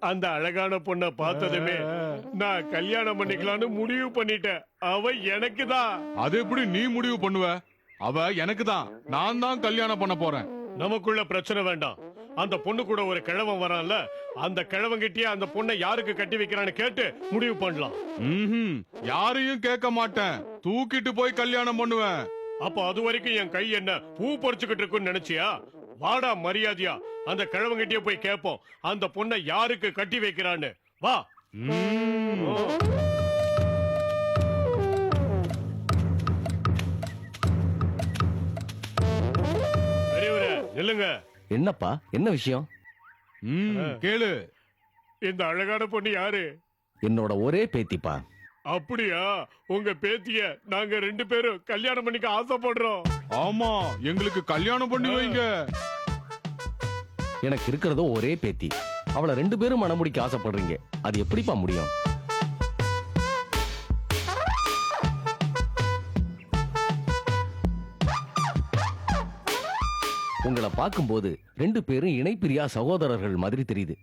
அந்த அழகான பொண்ண பார்த்ததுமே நான் கல்யாணம் பண்ணிக்கலாம்னு முடிவு பண்ணிட்டேன். அவ எனக்கு தான். அது எப்படி நீ முடிவு பண்ணுவ? அவ எனக்கு தான். நான் தான் கல்யாணம் பண்ண போறேன். நமக்குள்ள பிரச்சனை வேண்டாம். அந்த பொண்ணு கூட ஒரு கிழவன் வரான்ல, அந்த கிழவங்கிட்டயே அந்த பொண்ணை யாருக்கு கட்டி வைக்கிறான்னு கேட்டு முடிவு பண்ணலாம். யாரையும் கேட்க மாட்டேன். தூக்கிட்டு போய் கல்யாணம் பண்ணுவேன். அப்ப அது வரைக்கும் என் கை என்ன பூ பறிச்சுக்கிட்டு இருக்குன்னு நினைச்சியா? வாடா மரியாதையா அந்த கிழவங்கிட்டயே போய் கேட்போம், அந்த பொண்ணை யாருக்கு கட்டி வைக்கிறான்னு. வா. பெரியவரே நில்லுங்க. என்னப்பா, என்ன விஷயம்? கேளு. இந்த அழகான பொண்ணு யாரு? என்னோட ஒரே பேத்திப்பா. அப்படியா? உங்க பேத்திய நாங்க 2 பேரும் கல்யாணம் பண்ணிக்க ஆசைப்படுறோம். ஆமா, எங்களுக்கு கல்யாணம் பண்ணி வைங்க. எனக்கு இருக்கிறதோ ஒரே பேத்தி. அவளை 2 பேரும் மணமுடிக்க ஆசைப்படுறீங்க. அது எப்படிப்பா முடியும்? உங்களை பார்க்கும்போது 2 பேரும் இணைப்பிரியா சகோதரர்கள் மாதிரி தெரியுது.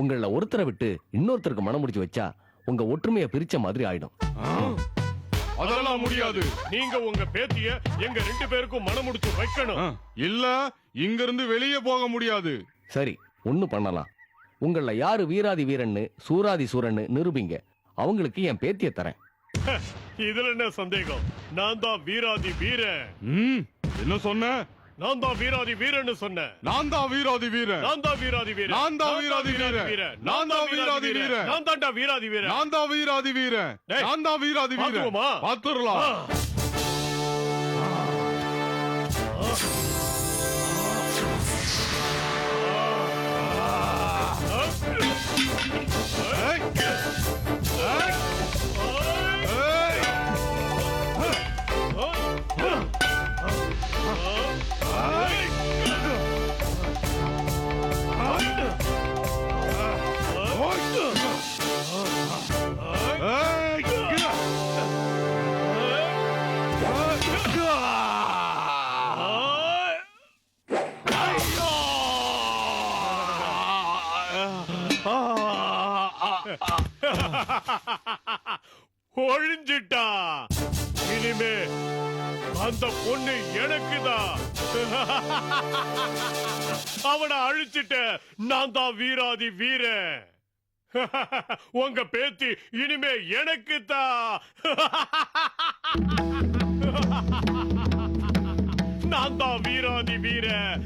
உங்கள ஒருத்தரை விட்டு இன்னொருத்தருக்கு மனம் முடிச்சு வச்சா உங்க ஒற்றுமையை பிரிச்ச மாதிரி ஆயிடும். அதெல்லாம் முடியாது. நீங்க உங்க பேத்திய எங்க 2 பேருக்கும் மனம் முடிச்சு வைக்கணும். இல்ல, இங்க இருந்து வெளியே போக முடியாது. சரி, ஒண்ணு பண்ணலாம். உங்கள யாரு வீராதி வீரன்னு சூராதி சூரன்னு நிரூபிங்க. அவங்களுக்கு என் பேத்திய தரேன். இதுல என்ன சந்தேகம்? நான் தான் வீராதி வீரன். என்ன சொன்ன? நான் தான் வீராதி வீரன்னு சொன்னேன். நான் தான் வீராதி வீரன். நான் தான் வீராதி வீரன். நான் தான் வீராதி வீரன். நான் தான் வீராதி வீரன். நான் தான்டா வீராதி வீரன். நான் தான் வீராதி வீரன். நான் தான் வீராதி வீரன். பாத்துருவோமா? பாத்துறலாம். ஒழிஞ்சிட்டா. இனிமே அந்த பொண்ணு எனக்குதான். அவனை அழிச்சிட்ட. நான் தான் வீராதி வீரன். உங்க பேத்தி இனிமே எனக்குதான். நான் தான் வீராதி வீரன்.